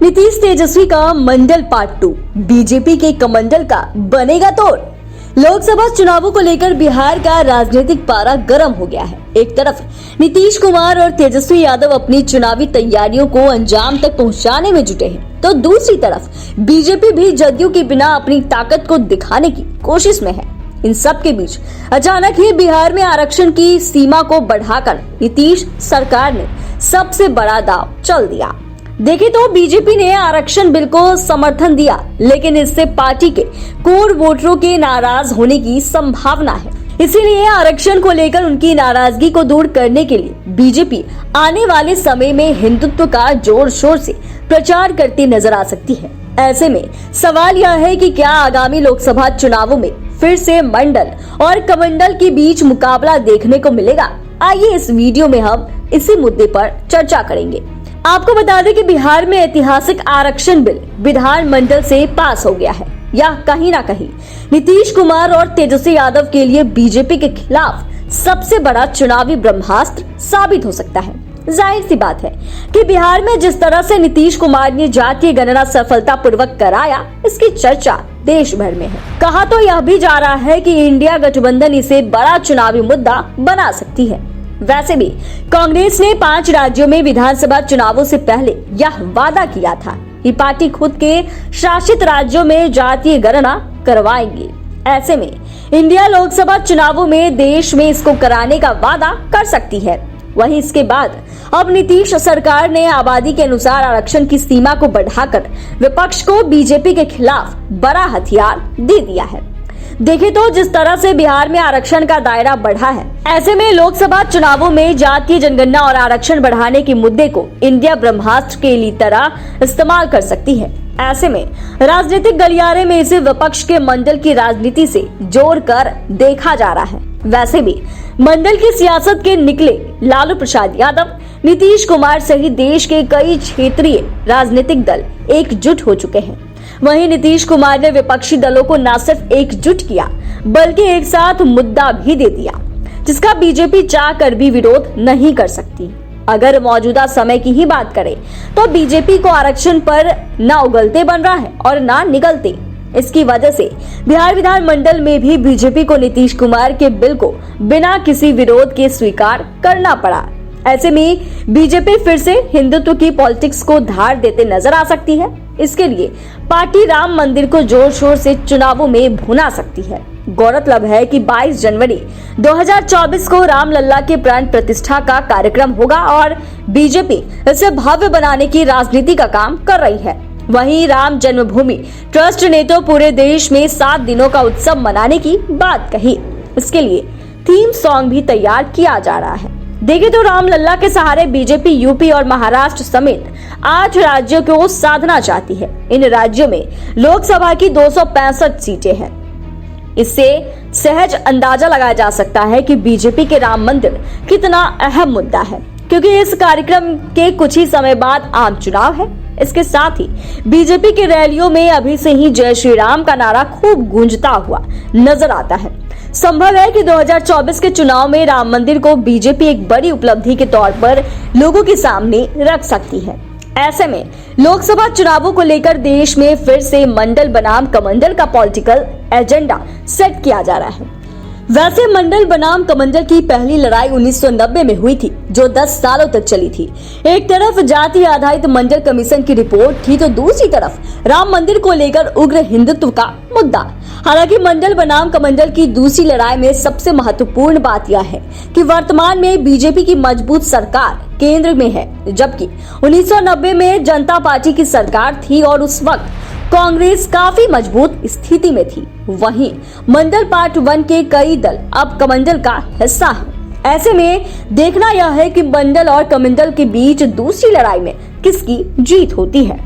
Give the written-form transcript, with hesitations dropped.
नीतीश तेजस्वी का मंडल part 2, BJP के कमंडल का बनेगा तोड़। लोकसभा चुनावों को लेकर बिहार का राजनीतिक पारा गर्म हो गया है। एक तरफ नीतीश कुमार और तेजस्वी यादव अपनी चुनावी तैयारियों को अंजाम तक पहुंचाने में जुटे हैं, तो दूसरी तरफ बीजेपी भी जदयू के बिना अपनी ताकत को दिखाने की कोशिश में है। इन सब के बीच अचानक ही बिहार में आरक्षण की सीमा को बढ़ाकर नीतीश सरकार ने सबसे बड़ा दांव चल दिया। देखें तो बीजेपी ने आरक्षण बिल को समर्थन दिया, लेकिन इससे पार्टी के कोर वोटरों के नाराज होने की संभावना है। इसीलिए आरक्षण को लेकर उनकी नाराजगी को दूर करने के लिए बीजेपी आने वाले समय में हिंदुत्व का जोर शोर से प्रचार करती नजर आ सकती है। ऐसे में सवाल यह है कि क्या आगामी लोकसभा चुनावों में फिर से मंडल और कमंडल के बीच मुकाबला देखने को मिलेगा? आइए इस वीडियो में हम इसी मुद्दे पर चर्चा करेंगे। आपको बता दें कि बिहार में ऐतिहासिक आरक्षण बिल विधानमंडल से पास हो गया है। यह कहीं ना कहीं नीतीश कुमार और तेजस्वी यादव के लिए बीजेपी के खिलाफ सबसे बड़ा चुनावी ब्रह्मास्त्र साबित हो सकता है। जाहिर सी बात है कि बिहार में जिस तरह से नीतीश कुमार ने जातीय गणना सफलतापूर्वक कराया, इसकी चर्चा देश भर में है। कहा तो यह भी जा रहा है कि इंडिया गठबंधन इसे बड़ा चुनावी मुद्दा बना सकती है। वैसे भी कांग्रेस ने 5 राज्यों में विधानसभा चुनावों से पहले यह वादा किया था कि पार्टी खुद के शासित राज्यों में जातीय गणना करवाएंगी। ऐसे में इंडिया लोकसभा चुनावों में देश में इसको कराने का वादा कर सकती है। वहीं इसके बाद अब नीतीश सरकार ने आबादी के अनुसार आरक्षण की सीमा को बढ़ाकर विपक्ष को बीजेपी के खिलाफ बड़ा हथियार दे दिया है। देखें तो जिस तरह से बिहार में आरक्षण का दायरा बढ़ा है, ऐसे में लोकसभा चुनावों में जातीय जनगणना और आरक्षण बढ़ाने के मुद्दे को इंडिया ब्रह्मास्त्र के लिए तरह इस्तेमाल कर सकती है। ऐसे में राजनीतिक गलियारे में इसे विपक्ष के मंडल की राजनीति से जोड़कर देखा जा रहा है। वैसे भी मंडल की सियासत के निकले लालू प्रसाद यादव, नीतीश कुमार सहित देश के कई क्षेत्रीय राजनीतिक दल एकजुट हो चुके हैं। वहीं नीतीश कुमार ने विपक्षी दलों को न सिर्फ एकजुट किया, बल्कि एक साथ मुद्दा भी दे दिया, जिसका बीजेपी चाह कर भी विरोध नहीं कर सकती। अगर मौजूदा समय की ही बात करें तो बीजेपी को आरक्षण पर न उगलते बन रहा है और न निगलते। इसकी वजह से बिहार विधानमंडल में भी बीजेपी को नीतीश कुमार के बिल को बिना किसी विरोध के स्वीकार करना पड़ा। ऐसे में बीजेपी फिर से हिंदुत्व की पॉलिटिक्स को धार देते नजर आ सकती है। इसके लिए पार्टी राम मंदिर को जोर शोर से चुनावों में भुना सकती है। गौरतलब है कि 22 जनवरी 2024 को रामलला के प्राण प्रतिष्ठा का कार्यक्रम होगा और बीजेपी इसे भव्य बनाने की राजनीति का काम कर रही है। वहीं राम जन्मभूमि ट्रस्ट ने तो पूरे देश में 7 दिनों का उत्सव मनाने की बात कही। इसके लिए थीम सॉन्ग भी तैयार किया जा रहा है। देखें तो रामलला के सहारे बीजेपी यूपी और महाराष्ट्र समेत 8 राज्यों को साधना चाहती है। इन राज्यों में लोकसभा की 265 सीटें हैं। इससे सहज अंदाजा लगाया जा सकता है कि बीजेपी के राम मंदिर कितना अहम मुद्दा है, क्योंकि इस कार्यक्रम के कुछ ही समय बाद आम चुनाव है। इसके साथ ही बीजेपी की रैलियों में अभी से ही जय श्री राम का नारा खूब गूंजता हुआ नजर आता है। संभव है कि 2024 के चुनाव में राम मंदिर को बीजेपी एक बड़ी उपलब्धि के तौर पर लोगों के सामने रख सकती है। ऐसे में लोकसभा चुनावों को लेकर देश में फिर से मंडल बनाम कमंडल का पॉलिटिकल एजेंडा सेट किया जा रहा है। वैसे मंडल बनाम कमंडल की पहली लड़ाई 1990 में हुई थी, जो 10 सालों तक चली थी। एक तरफ जाति आधारित मंडल कमीशन की रिपोर्ट थी, तो दूसरी तरफ राम मंदिर को लेकर उग्र हिंदुत्व का मुद्दा। हालांकि मंडल बनाम कमंडल की दूसरी लड़ाई में सबसे महत्वपूर्ण बात यह है कि वर्तमान में बीजेपी की मजबूत सरकार केंद्र में है, जबकि 1990 में जनता पार्टी की सरकार थी और उस वक्त कांग्रेस काफी मजबूत स्थिति में थी। वहीं मंडल पार्ट 1 के कई दल अब कमंडल का हिस्सा हैं। ऐसे में देखना यह है कि मंडल और कमंडल के बीच दूसरी लड़ाई में किसकी जीत होती है।